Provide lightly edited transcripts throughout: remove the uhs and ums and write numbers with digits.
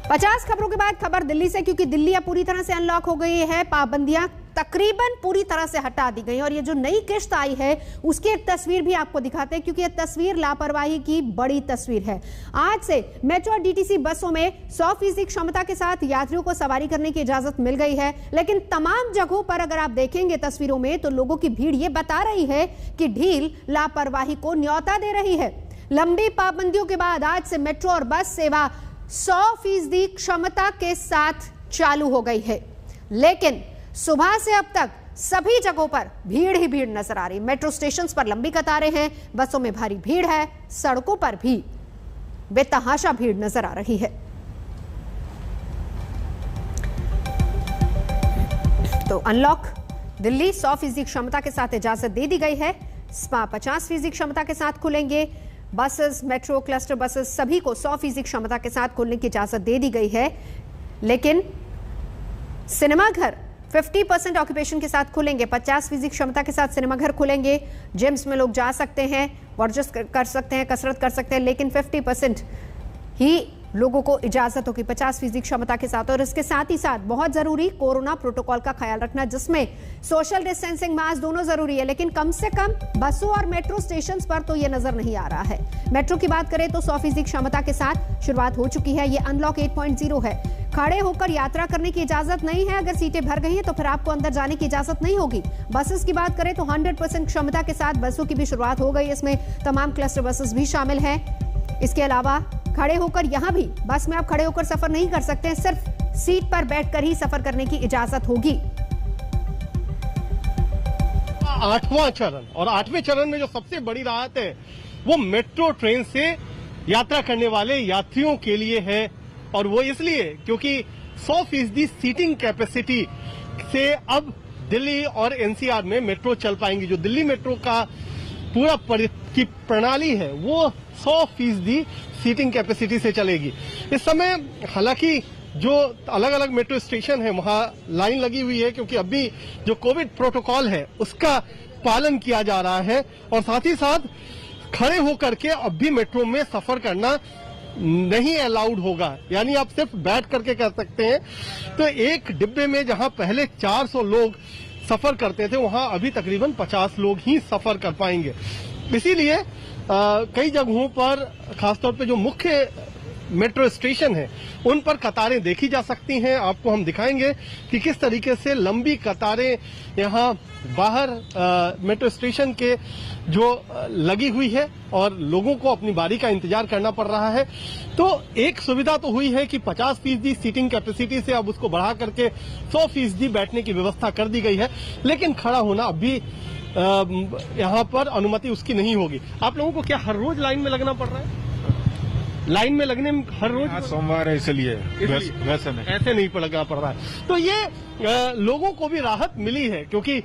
50 खबरों के बाद खबर दिल्ली से, क्योंकि दिल्ली अब पूरी तरह से अनलॉक हो गई है। पाबंदियां तकरीबन पूरी तरह से हटा दी गई और ये जो नई किश्त आई है उसकी एक तस्वीर भी आपको दिखाते हैं, क्योंकि ये तस्वीर लापरवाही की बड़ी तस्वीर है। आज से मेट्रो और डीटीसी बसों में 100% क्षमता के साथ यात्रियों को सवारी करने की इजाजत मिल गई है, लेकिन तमाम जगहों पर अगर आप देखेंगे तस्वीरों में तो लोगों की भीड़ ये बता रही है कि ढील लापरवाही को न्योता दे रही है। लंबी पाबंदियों के बाद आज से मेट्रो और बस सेवा 100% क्षमता के साथ चालू हो गई है, लेकिन सुबह से अब तक सभी जगहों पर भीड़ ही भीड़ नजर आ रही। मेट्रो स्टेशंस पर लंबी कतारें हैं, बसों में भारी भीड़ है, सड़कों पर भी बेतहाशा भीड़ नजर आ रही है। तो अनलॉक दिल्ली 100% क्षमता के साथ इजाजत दे दी गई है। स्पा 50% क्षमता के साथ खुलेंगे। बसेस, मेट्रो, क्लस्टर बसेस सभी को 100% क्षमता के साथ खुलने की इजाजत दे दी गई है, लेकिन सिनेमाघर 50% ऑक्यूपेशन के साथ खुलेंगे। 50% क्षमता के साथ सिनेमाघर खुलेंगे। जिम्स में लोग जा सकते हैं, वर्जिश कर सकते हैं, कसरत कर सकते हैं, लेकिन 50% ही लोगों को इजाजत होगी 50% क्षमता के साथ। और इसके साथ ही साथ बहुत जरूरी कोरोना प्रोटोकॉल का ख्याल रखना, जिसमें सोशल डिस्टेंसिंग, मास्क दोनों जरूरी है, लेकिन कम से कम बसों और मेट्रो स्टेशंस पर तो यह नजर नहीं आ रहा है। मेट्रो की बात करें तो 100% क्षमता के साथ शुरुआत हो चुकी है। यह अनलॉक 8.0 है। खड़े होकर यात्रा करने की इजाजत नहीं है। अगर सीटें भर गई हैं तो फिर आपको अंदर जाने की इजाजत नहीं होगी। बसेस की बात करें तो 100% क्षमता के साथ बसों की भी शुरुआत हो गई। इसमें तमाम क्लस्टर बसेस भी शामिल हैं। इसके अलावा खड़े होकर यहां भी बस में आप खड़े होकर सफर नहीं कर सकते हैं, सिर्फ सीट पर बैठकर ही सफर करने की इजाजत होगी। 8वां चरण, और 8वें चरण में जो सबसे बड़ी राहत है वो मेट्रो ट्रेन से यात्रा करने वाले यात्रियों के लिए है, और वो इसलिए क्योंकि 100% सीटिंग कैपेसिटी से अब दिल्ली और एनसीआर में मेट्रो चल पाएंगी। जो दिल्ली मेट्रो का पूरा की प्रणाली है वो 100% सीटिंग कैपेसिटी से चलेगी। इस समय हालांकि जो अलग अलग मेट्रो स्टेशन है वहां लाइन लगी हुई है, क्योंकि अभी जो कोविड प्रोटोकॉल है उसका पालन किया जा रहा है, और साथ ही साथ खड़े होकर के अब भी मेट्रो में सफर करना नहीं अलाउड होगा, यानी आप सिर्फ बैठ करके कर सकते हैं। तो एक डिब्बे में जहां पहले 400 लोग सफर करते थे वहां अभी तकरीबन 50 लोग ही सफर कर पाएंगे। इसीलिए कई जगहों पर खासतौर पे जो मुख्य मेट्रो स्टेशन है उन पर कतारें देखी जा सकती हैं। आपको हम दिखाएंगे कि किस तरीके से लंबी कतारें यहाँ बाहर मेट्रो स्टेशन के जो लगी हुई है और लोगों को अपनी बारी का इंतजार करना पड़ रहा है। तो एक सुविधा तो हुई है कि 50% सीटिंग कैपेसिटी से अब उसको बढ़ा करके 100% बैठने की व्यवस्था कर दी गई है, लेकिन खड़ा होना अभी यहाँ पर अनुमति उसकी नहीं होगी। आप लोगों को क्या हर रोज लाइन में लगना पड़ रहा है? लाइन में लगने में हर रोज सोमवार है, इसलिए वैसे नहीं, ऐसे नहीं लगना पड़ रहा है। तो ये लोगों को भी राहत मिली है, क्योंकि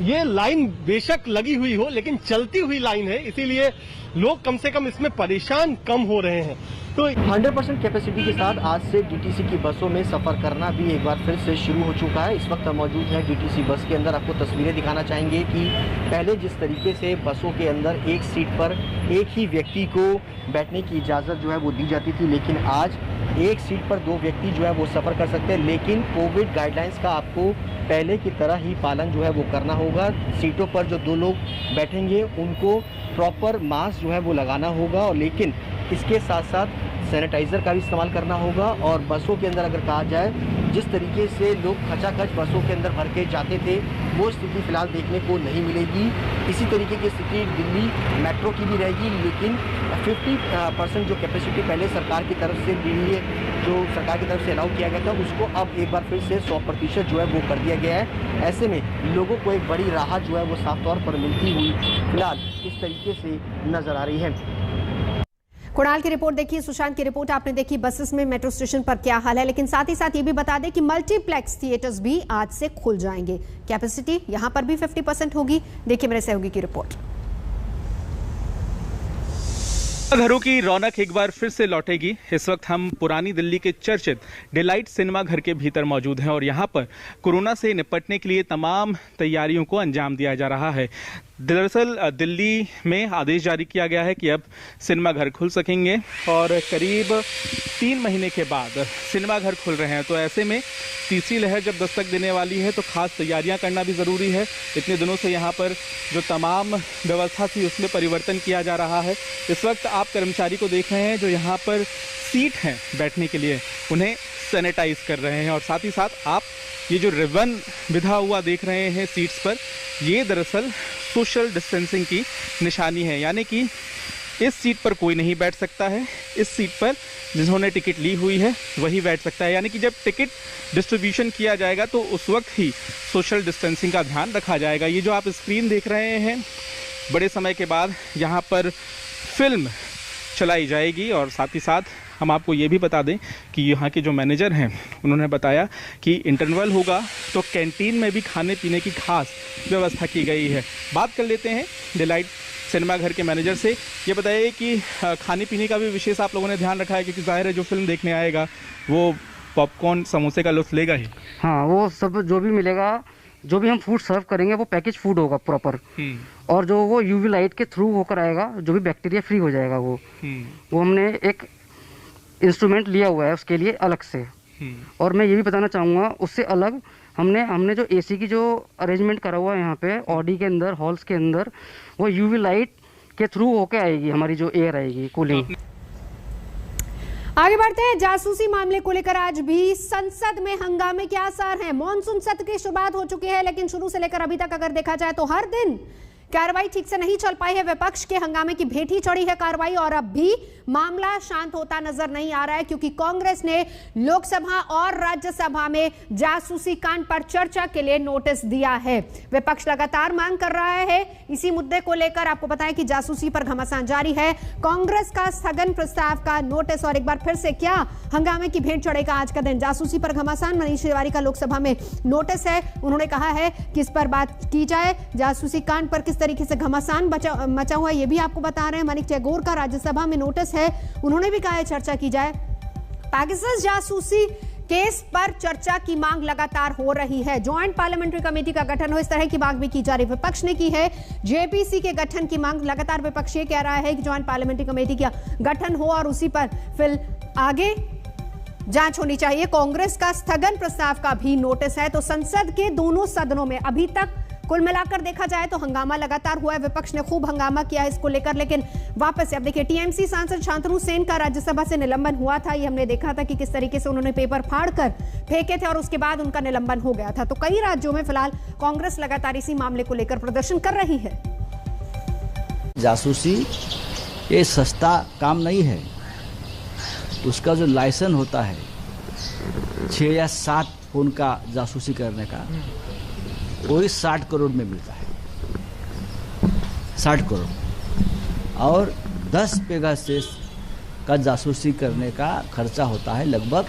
ये लाइन बेशक लगी हुई हो लेकिन चलती हुई लाइन है, इसीलिए लोग कम से कम इसमें परेशान कम हो रहे हैं। तो 100% कैपेसिटी के साथ आज से डीटीसी की बसों में सफर करना भी एक बार फिर से शुरू हो चुका है। इस वक्त हम मौजूद हैं डीटीसी बस के अंदर। आपको तस्वीरें दिखाना चाहेंगे कि पहले जिस तरीके से बसों के अंदर एक सीट पर एक ही व्यक्ति को बैठने की इजाज़त जो है वो दी जाती थी, लेकिन आज एक सीट पर 2 व्यक्ति जो है वो सफ़र कर सकते हैं, लेकिन कोविड गाइडलाइंस का आपको पहले की तरह ही पालन जो है वो करना होगा। सीटों पर जो 2 लोग बैठेंगे उनको प्रॉपर मास्क जो है वो लगाना होगा, और लेकिन इसके साथ साथ सैनिटाइज़र का भी इस्तेमाल करना होगा। और बसों के अंदर अगर कहा जाए जिस तरीके से लोग खचाखच बसों के अंदर भर के जाते थे वो स्थिति फिलहाल देखने को नहीं मिलेगी। इसी तरीके की स्थिति दिल्ली मेट्रो की भी रहेगी, लेकिन 50% जो कैपेसिटी पहले सरकार की तरफ से दिल्ली जो सरकार की तरफ से अलाउ किया गया था उसको अब एक बार फिर से 100% जो है वो कर दिया गया है। ऐसे में लोगों को एक बड़ी राहत जो है वो साफ तौर पर मिलती हुई फिलहाल इस तरीके से नजर आ रही है। कुणाल की रिपोर्ट देखिए, सुशांत की रिपोर्ट आपने देखी बसेस में, मेट्रो स्टेशन पर क्या हाल है, लेकिन साथ ही साथ ये भी बता दें कि मल्टीप्लेक्स थिएटर्स भी आज से खुल जाएंगे। कैपेसिटी यहां पर भी 50% होगी। देखिए मेरे सहयोगी की रिपोर्ट। घरों की रौनक एक बार फिर से लौटेगी। इस वक्त हम पुरानी दिल्ली के चर्चित डिलाइट सिनेमा घर के भीतर मौजूद हैं और यहाँ पर कोरोना से निपटने के लिए तमाम तैयारियों को अंजाम दिया जा रहा है। दरअसल दिल्ली में आदेश जारी किया गया है कि अब सिनेमा घर खुल सकेंगे और करीब 3 महीने के बाद सिनेमा घर खुल रहे हैं। तो ऐसे में तीसरी लहर जब दस्तक देने वाली है तो खास तैयारियां करना भी ज़रूरी है। इतने दिनों से यहाँ पर जो तमाम व्यवस्था थी उसमें परिवर्तन किया जा रहा है। इस वक्त आप कर्मचारी को देख रहे हैं जो यहाँ पर सीट हैं बैठने के लिए उन्हें सैनिटाइज कर रहे हैं और साथ ही साथ आप ये जो रिबन बिधा हुआ देख रहे हैं सीट्स पर, ये दरअसल सोशल डिस्टेंसिंग की निशानी है, यानी कि इस सीट पर कोई नहीं बैठ सकता है। इस सीट पर जिन्होंने टिकट ली हुई है वही बैठ सकता है, यानी कि जब टिकट डिस्ट्रीब्यूशन किया जाएगा तो उस वक्त ही सोशल डिस्टेंसिंग का ध्यान रखा जाएगा। ये जो आप स्क्रीन देख रहे हैं, बड़े समय के बाद यहाँ पर फिल्म चलाई जाएगी और साथ ही साथ हम आपको ये भी बता दें कि यहाँ के जो मैनेजर हैं उन्होंने बताया कि इंटरवल होगा तो कैंटीन में भी खाने पीने की खास व्यवस्था की गई है। बात कर लेते हैं डिलाइट सिनेमा घर के मैनेजर से। ये बताइए कि खाने पीने का भी विशेष आप लोगों ने ध्यान रखा है, क्योंकि जाहिर है जो फिल्म देखने आएगा वो पॉपकॉर्न समोसे का लुत्फ लेगा ही। हाँ, वो सब जो भी मिलेगा, जो भी हम फूड सर्व करेंगे वो पैकेज फूड होगा प्रॉपर, और जो वो यूवी लाइट के थ्रू होकर आएगा, जो भी बैक्टीरिया फ्री हो जाएगा वो हमने एक इंस्ट्रूमेंट लिया हुआ है उसके लिए अलग से। और मैं ये भी बताना चाहूँगा, उससे अलग हमने जो एसी की जो अरेंजमेंट करा हुआ है यहाँ पे ऑडी के अंदर, हॉल्स के अंदर, वो यूवी लाइट के थ्रू होके आएगी, हमारी जो एयर आएगी कूलिंग। आगे बढ़ते हैं। जासूसी मामले को लेकर आज भी संसद में हंगामे के आसार हैं। मॉनसून सत्र की शुरुआत हो चुकी है, लेकिन शुरू से लेकर अभी तक अगर देखा जाए तो हर दिन कार्रवाई ठीक से नहीं चल पाई है। विपक्ष के हंगामे की भेंट ही चढ़ी है कार्रवाई, और अब भी मामला शांत होता नजर नहीं आ रहा है, क्योंकि कांग्रेस ने लोकसभा और राज्यसभा में जासूसी कांड पर चर्चा के लिए नोटिस दिया है। विपक्ष लगातार मांग कर रहा है इसी मुद्दे को लेकर। आपको बताएं कि जासूसी पर घमासान जारी है। कांग्रेस का स्थगन प्रस्ताव का नोटिस, और एक बार फिर से क्या हंगामे की भेंट चढ़ेगा आज का दिन। जासूसी पर घमासान, मनीष तिवारी का लोकसभा में नोटिस है। उन्होंने कहा है कि इस पर बात की जाए। जासूसी कांड पर किस तरीके से घमासान मचा हुआ ये भी आपको बता रहे हैं। मनीष टैगोर का राज्यसभा में नोटिस है, उन्होंने भी कहा है चर्चा की जाए। पैगासस जासूसी केस पर चर्चा की मांग लगातार हो रही है। ज्वाइंट पार्लियामेंट्री कमेटी का गठन हो, इस तरह की मांग भी की जा रही है। विपक्ष ने की है जेपीसी के गठन की मांग। लगातार विपक्ष ये कह रहा है कि ज्वाइंट पार्लियामेंट्री कमेटी का गठन हो और उसी पर फिर आगे जांच होनी चाहिए। कांग्रेस का स्थगन प्रस्ताव का भी नोटिस है। तो संसद के दोनों सदनों में अभी तक कुल मिलाकर देखा जाए तो हंगामा लगातार हुआ है। विपक्ष ने खूब हंगामा किया है इसको लेकर, लेकिन वापस से अब देखिए, टीएमसी सांसद शांतनु सेन का राज्यसभा से निलंबन हुआ था। ये हमने देखा था कि किस तरीके से उन्होंने पेपर फाड़कर फेंके थे और उसके बाद उनका निलंबन हो गया था। तो कई राज्यों में फिलहाल कांग्रेस लगातार इसी मामले को लेकर प्रदर्शन कर रही है। जासूसी ये सस्ता काम नहीं है। उसका जो लाइसेंस होता है 6 या 7 फोन का जासूसी करने का, वही 60 करोड़ में मिलता है। 60 करोड़ और 10 पेगासस का जासूसी करने का खर्चा होता है लगभग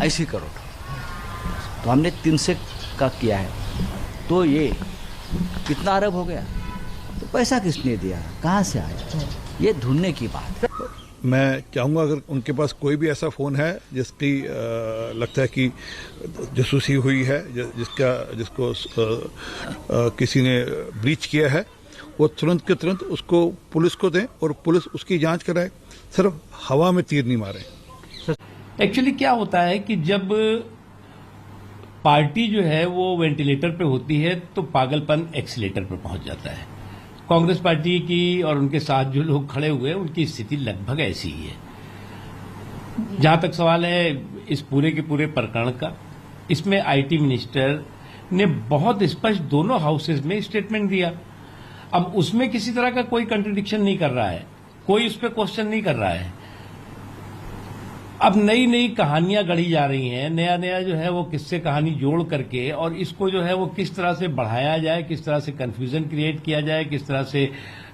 80 करोड़। तो हमने 300 का किया है, तो ये कितना अरब हो गया। तो पैसा किसने दिया, कहाँ से आया, ये ढूंढने की बात है। मैं चाहूँगा अगर उनके पास कोई भी ऐसा फ़ोन है जिसकी लगता है कि जासूसी हुई है, जिसको किसी ने ब्रीच किया है, वो तुरंत के तुरंत उसको पुलिस को दें और पुलिस उसकी जांच कराए। सिर्फ हवा में तीर नहीं मारे। एक्चुअली क्या होता है कि जब पार्टी जो है वो वेंटिलेटर पे होती है तो पागलपन एक्सीलेटर पे पहुंच जाता है। कांग्रेस पार्टी की और उनके साथ जो लोग खड़े हुए हैं उनकी स्थिति लगभग ऐसी ही है। जहां तक सवाल है इस पूरे के पूरे प्रकरण का, इसमें आईटी मिनिस्टर ने बहुत स्पष्ट दोनों हाउसेज में स्टेटमेंट दिया। अब उसमें किसी तरह का कोई कंट्रडिक्शन नहीं कर रहा है, कोई उस पर क्वेश्चन नहीं कर रहा है। अब नई नई कहानियां गढ़ी जा रही हैं, नया नया जो है वो किस्से कहानी जोड़ करके, और इसको जो है वो किस तरह से बढ़ाया जाए, किस तरह से कंफ्यूजन क्रिएट किया जाए, किस तरह से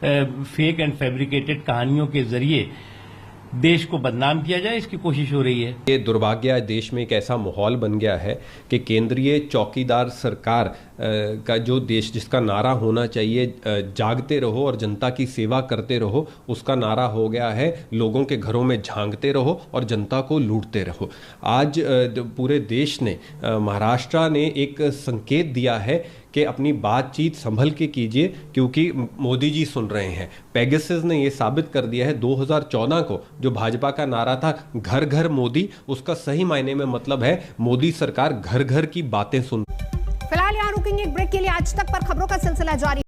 फेक एंड फैब्रिकेटेड कहानियों के जरिए देश को बदनाम किया जाए, इसकी कोशिश हो रही है। ये दुर्भाग्य देश में एक ऐसा माहौल बन गया है कि केंद्रीय चौकीदार सरकार का जो देश जिसका नारा होना चाहिए जागते रहो और जनता की सेवा करते रहो, उसका नारा हो गया है लोगों के घरों में झांकते रहो और जनता को लूटते रहो। आज पूरे देश ने, महाराष्ट्र ने एक संकेत दिया है कि अपनी बातचीत संभल के कीजिए क्योंकि मोदी जी सुन रहे हैं। पेगासस ने यह साबित कर दिया है 2014 को जो भाजपा का नारा था घर घर मोदी, उसका सही मायने में मतलब है मोदी सरकार घर घर की बातें सुन। फिलहाल यहाँ रुकेंगे एक ब्रेक के लिए। आज तक पर खबरों का सिलसिला जारी।